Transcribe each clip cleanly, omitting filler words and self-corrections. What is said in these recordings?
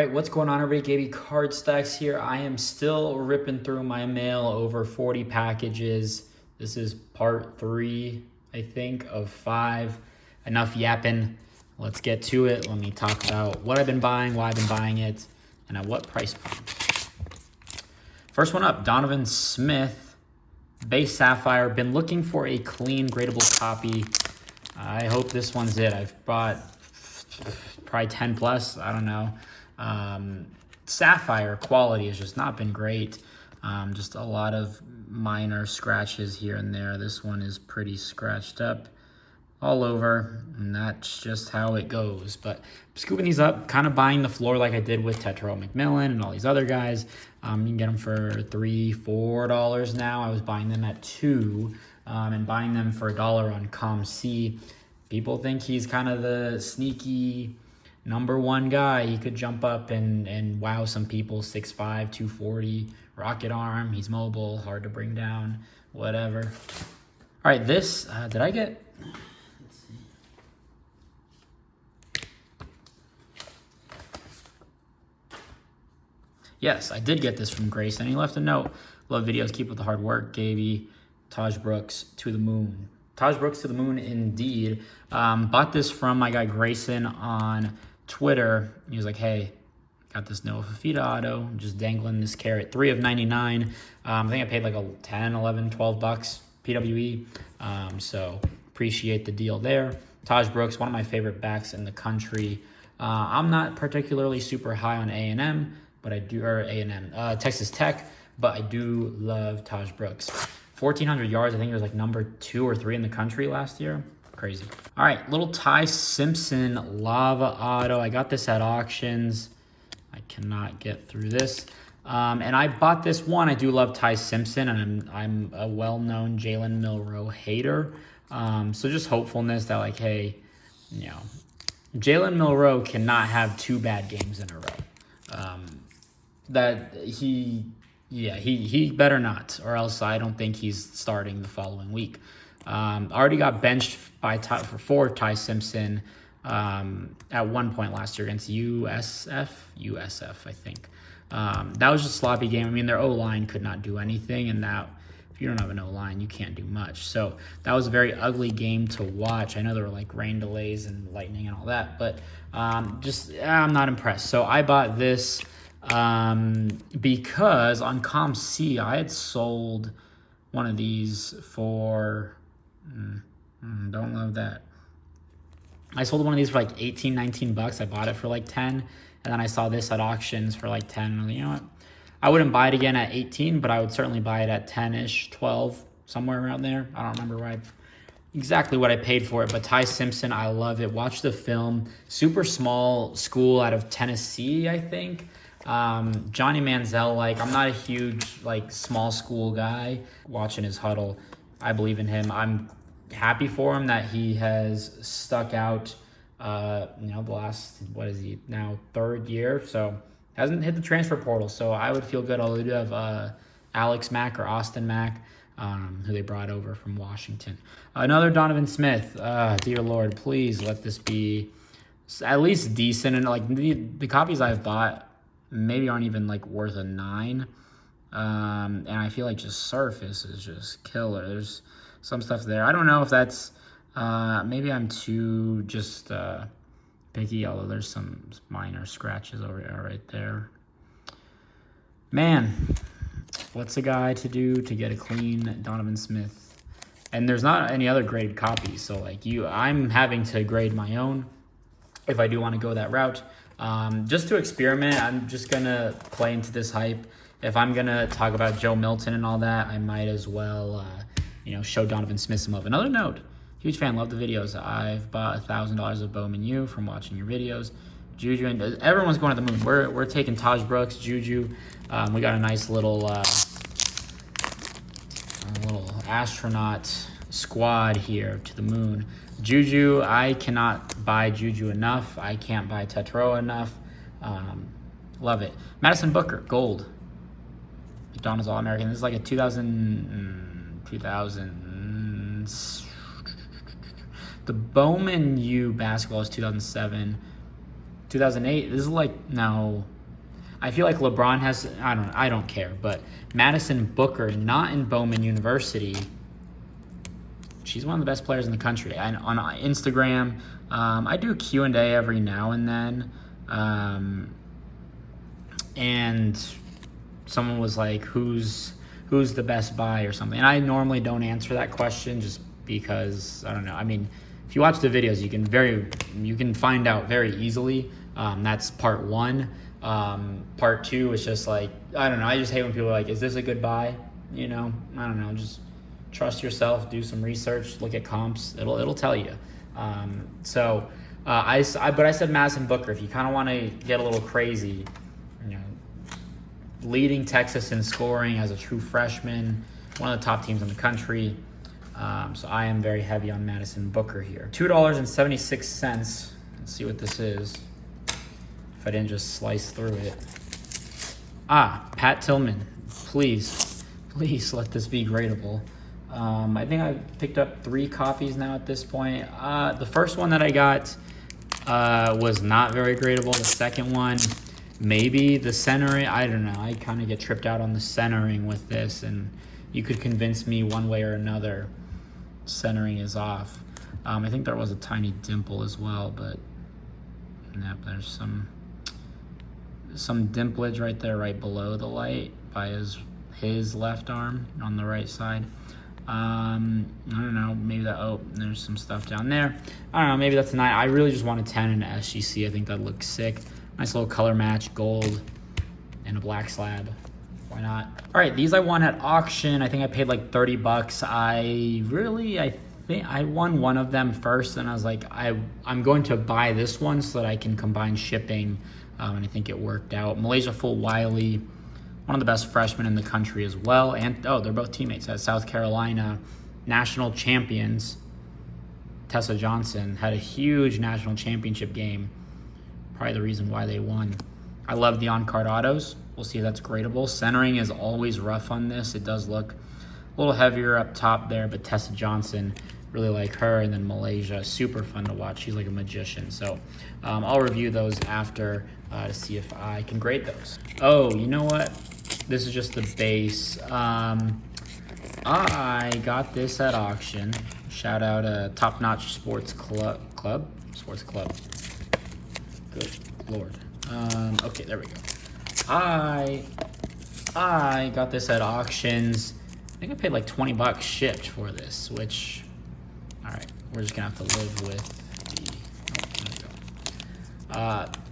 right, what's going on, everybody? KB Card Stacks here. I am still ripping through my mail, over 40 packages. This is part 3, I think, of 5. Enough yapping. Let's get to it. Let me talk about what I've been buying, why I've been buying it, and at what price point. First one up, Donovan Smith, base sapphire. Been looking for a clean, gradable copy. I hope this one's it. I've bought probably 10 plus, I don't know. Sapphire quality has just not been great. Just a lot of minor scratches here and there. This one is pretty scratched up all over, and that's just how it goes. But I'm scooping these up, kind of buying the floor like I did with Tetro McMillan and all these other guys. You can get them for $3, $4 now. I was buying them at $2 and buying them for $1 on ComC. People think he's kind of the sneaky #1 guy. He could jump up and wow some people. 6'5", 240, rocket arm. He's mobile, hard to bring down, whatever. All right, this, did I get... Let's see. Yes, I did get this from Grayson. He left a note. Love videos, keep up the hard work. Gaby, Taj Brooks, to the moon. Taj Brooks to the moon, indeed. Bought this from my guy Grayson on Twitter. He was like, hey, got this Noah Fafita auto, just dangling this carrot. 3 of 99. I think I paid like a 10, 11, 12 bucks PWE. So appreciate the deal there. Taj Brooks, one of my favorite backs in the country. I'm not particularly super high on A&M, but I do, or A&M, Texas Tech, but I do love Taj Brooks. 1,400 yards. I think it was like number 2 or 3 in the country last year. Crazy. All right, little Ty Simpson Lava Auto. I got this at auctions. I cannot get through this. And I bought this one. I do love Ty Simpson, and I'm a well-known Jalen Milroe hater. So just hopefulness that, like, hey, you know, Jalen Milroe cannot have 2 bad games in a row. That he better not, or else I don't think he's starting the following week. Already got benched for Ty Simpson at one point last year against USF, I think. That was just a sloppy game. I mean, their O-line could not do anything, and that, if you don't have an O-line, you can't do much. So that was a very ugly game to watch. I know there were like rain delays and lightning and all that, but I'm not impressed. So I bought this because on ComC I had sold one of these for don't love that. I sold one of these for like 18, 19 bucks. I bought it for like 10, and then I saw this at auctions for like 10. And you know what? I wouldn't buy it again at 18, but I would certainly buy it at 10-ish, 12, somewhere around there. I don't remember exactly what I paid for it, but Ty Simpson, I love it. Watch the film. Super small school out of Tennessee, I think. Johnny Manziel, like, I'm not a huge, like, small school guy. Watching his huddle, I believe in him. I'm happy for him that he has stuck out, the last, what is he now, 3rd year, so hasn't hit the transfer portal, so I would feel good. Although they do have Alex Mack or Austin Mack, who they brought over from Washington. Another Donovan Smith. Dear Lord, please let this be at least decent. And like the copies I've bought maybe aren't even like worth a 9. And I feel like just surface is just killer. There's some stuff there. I don't know if that's, maybe I'm too just picky, although there's some minor scratches over there, right there. Man, what's a guy to do to get a clean Donovan Smith? And there's not any other graded copies, so like I'm having to grade my own if I do want to go that route. Just to experiment, I'm just going to play into this hype. If I'm going to talk about Joe Milton and all that, I might as well, show Donovan Smith some love. Another note, huge fan, love the videos. I've bought $1,000 of Bowman U from watching your videos. Juju, and everyone's going to the moon. We're taking Taj Brooks, Juju. We got a nice little astronaut squad here to the moon. Juju, I cannot buy Juju enough. I can't buy Tetro enough. Love it. Madison Booker, gold. McDonald's All-American. This is like a 2000. The Bowman U basketball is 2007. 2008. This is like, no. I feel like LeBron has, I don't care, but Madison Booker, not in Bowman University. She's one of the best players in the country. On Instagram, I do Q&A every now and then. And someone was like, who's the best buy or something? And I normally don't answer that question just because, I don't know. I mean, if you watch the videos, you can find out very easily. That's part one. Part two is just like, I don't know. I just hate when people are like, is this a good buy? You know, I don't know. Just trust yourself, do some research, look at comps. It'll tell you. But I said Madison Booker. If you kind of want to get a little crazy, you know, leading Texas in scoring as a true freshman, one of the top teams in the country. So I am very heavy on Madison Booker here. $2.76. Let's see what this is. If I didn't just slice through it. Pat Tillman. Please let this be gradable. I think I've picked up 3 copies now at this point. The first one that I got was not very gradable. The second one, maybe the centering. I don't know. I kind of get tripped out on the centering with this, and you could convince me one way or another centering is off. I think there was a tiny dimple as well, but yep, there's some dimplage right there, right below the light by his left arm on the right side. I don't know, maybe there's some stuff down there. I don't know, maybe that's a 9. I really just want a 10 and an SGC. I think that looks sick. Nice little color match, gold and a black slab. Why not? All right, these I won at auction. I think I paid like $30. I think I won one of them first, and I was like, I'm going to buy this one so that I can combine shipping, and I think it worked out. Malaysia Full Wiley, one of the best freshmen in the country as well. And, they're both teammates at South Carolina. National champions. Tessa Johnson had a huge national championship game. Probably the reason why they won. I love the on-card autos. We'll see if that's gradable. Centering is always rough on this. It does look a little heavier up top there, but Tessa Johnson, really like her. And then Malaysia, super fun to watch. She's like a magician. So I'll review those after to see if I can grade those. Oh, you know what? This is just the base. I got this at auction. Shout out Top Notch Sports Club. Good Lord. Okay, there we go. I got this at auctions. I think I paid like $20 shipped for this, which, all right, we're just gonna have to live with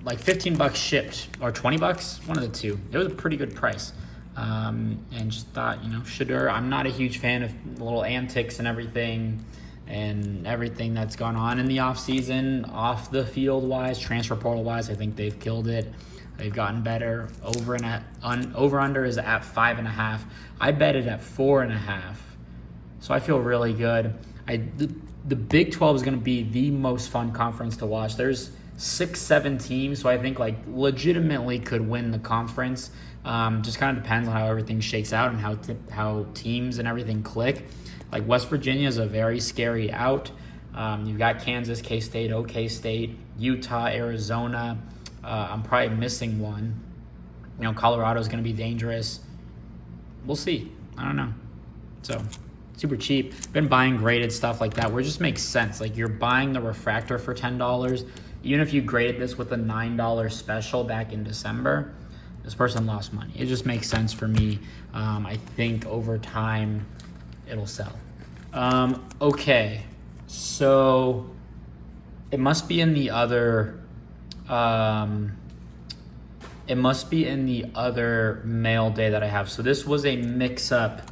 like $15 shipped or $20, one of the two. It was a pretty good price. And just thought, Shedeur, I'm not a huge fan of little antics and everything that's gone on in the off season, off the field wise, transfer portal wise. I think they've killed it. They've gotten better. Over under is at 5.5. I bet it at 4.5. So I feel really good. The Big 12 is going to be the most fun conference to watch. There's 6-7 teams, so I think like legitimately could win the conference. Just kind of depends on how everything shakes out and how teams and everything click. Like West Virginia is a very scary out. You've got Kansas, K-State, OK State, Utah, Arizona. I'm probably missing one. Colorado is going to be dangerous. We'll see. I don't know. So super cheap. Been buying graded stuff like that where it just makes sense. Like you're buying the refractor for $10. Even if you graded this with a $9 special back in December, this person lost money. It just makes sense for me. I think over time it'll sell. Okay, so it must be in the other. It must be in the other mail day that I have. So this was a mix-up,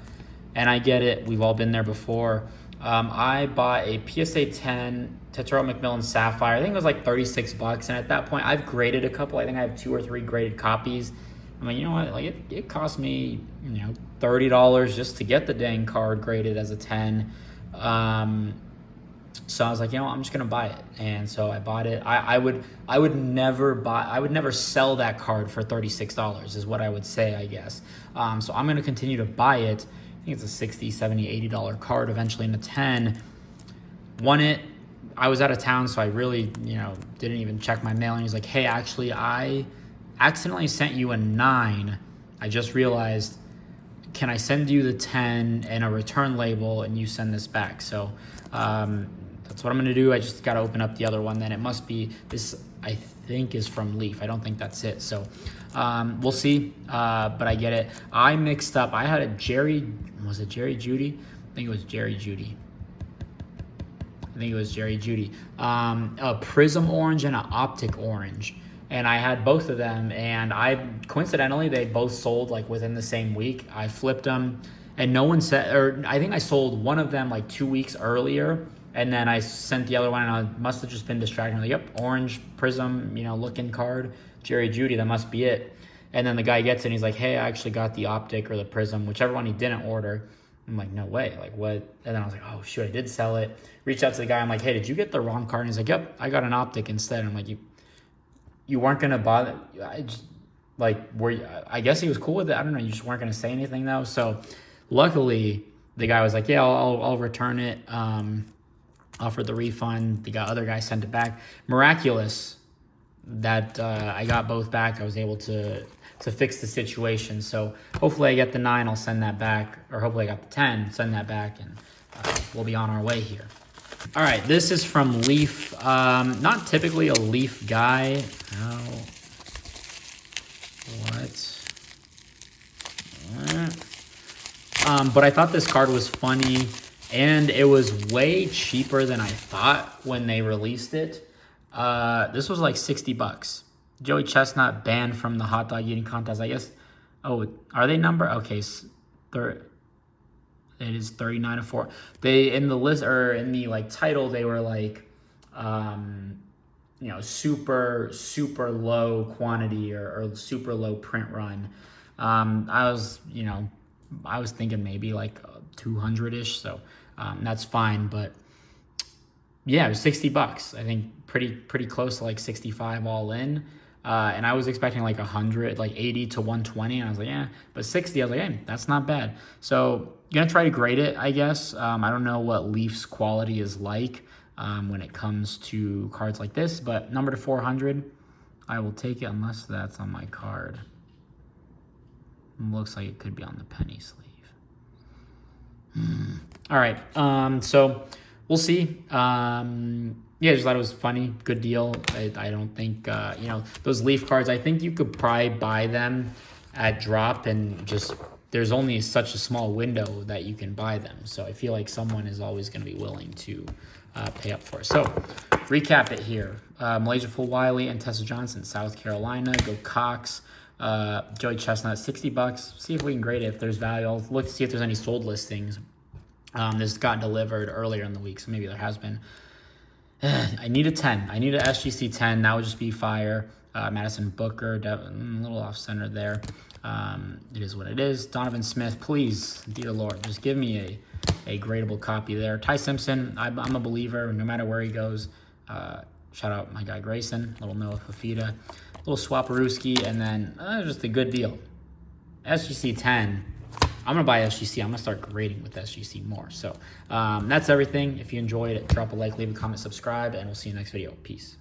and I get it. We've all been there before. I bought a PSA 10 Tetero McMillan Sapphire. I think it was like $36, and at that point, I've graded a couple. I think I have 2 or 3 graded copies. I'm like, you know what? Like it cost me, $30 just to get the dang card graded as a 10. So I was like, I'm just gonna buy it, and so I bought it. I would never sell that card for $36 is what I would say, I guess. So I'm gonna continue to buy it. I think it's a $60, $70, $80 card eventually in a 10. Won it. I was out of town, so I really, didn't even check my mail. And he's like, hey, actually, I accidentally sent you a 9. I just realized, can I send you the 10 and a return label and you send this back? So that's what I'm gonna do. I just gotta open up the other one. Then it must be this, I think, is from Leaf. I don't think that's it. So we'll see, but I get it. I mixed up. I had was it Jerry Judy? I think it was Jerry Judy. A prism orange and an optic orange. And I had both of them, and coincidentally, they both sold like within the same week. I flipped them, and no one said, or I think I sold one of them like 2 weeks earlier, and then I sent the other one, and I must have just been distracted. Like, yep, orange prism, looking card, Jerry Judy, that must be it. And then the guy gets it, and he's like, hey, I actually got the optic or the prism, whichever one he didn't order. I'm like, no way, like what? And then I was like, oh shoot, I did sell it. Reached out to the guy, I'm like, hey, did you get the wrong card? And he's like, yep, I got an optic instead. I'm like, you weren't gonna bother. I guess he was cool with it. I don't know. You just weren't gonna say anything though. So luckily, the guy was like, yeah, I'll return it. Offered the refund. The other guy sent it back. Miraculous that I got both back. I was able to fix the situation. So hopefully I get the 9. I'll send that back, or hopefully I got the 10. Send that back, and we'll be on our way here. All right, this is from Leaf. Not typically a Leaf guy. No. But I thought this card was funny, and it was way cheaper than I thought when they released it. This was like $60. Joey Chestnut banned from the hot dog eating contest, I guess. Oh, are they number? Okay, it is 39 of 4. They in the list, or in the like title, they were like, super low quantity or super low print run. I was thinking maybe like 200-ish. So that's fine, but yeah, it was $60. I think pretty close to like 65 all in. And I was expecting like 100, like 80 to 120. And I was like, yeah, but 60, I was like, hey, that's not bad. So gonna try to grade it, I guess. I don't know what Leaf's quality is like when it comes to cards like this, but number to 400, I will take it unless that's on my card. Looks like it could be on the penny sleeve. All right, so we'll see. Yeah, just thought it was funny. Good deal. I don't think, those Leaf cards, I think you could probably buy them at drop, and just there's only such a small window that you can buy them. So I feel like someone is always going to be willing to pay up for it. So recap it here. Malaysia Full Wiley and Tessa Johnson, South Carolina. Go Cox. Joey Chestnut, $60. See if we can grade it. If there's value, I'll look to see if there's any sold listings. This got delivered earlier in the week, so maybe there has been. I need a 10. I need a SGC 10. That would just be fire. Madison Booker, a little off center there. It is what it is. Donovan Smith, please, dear Lord, just give me a gradable copy there. Ty Simpson, I'm a believer no matter where he goes. Shout out my guy Grayson, little Noah Fafita, little Swaparewski, and then just a good deal. SGC 10. I'm going to buy SGC. I'm going to start grading with SGC more. So that's everything. If you enjoyed it, drop a like, leave a comment, subscribe, and we'll see you next video. Peace.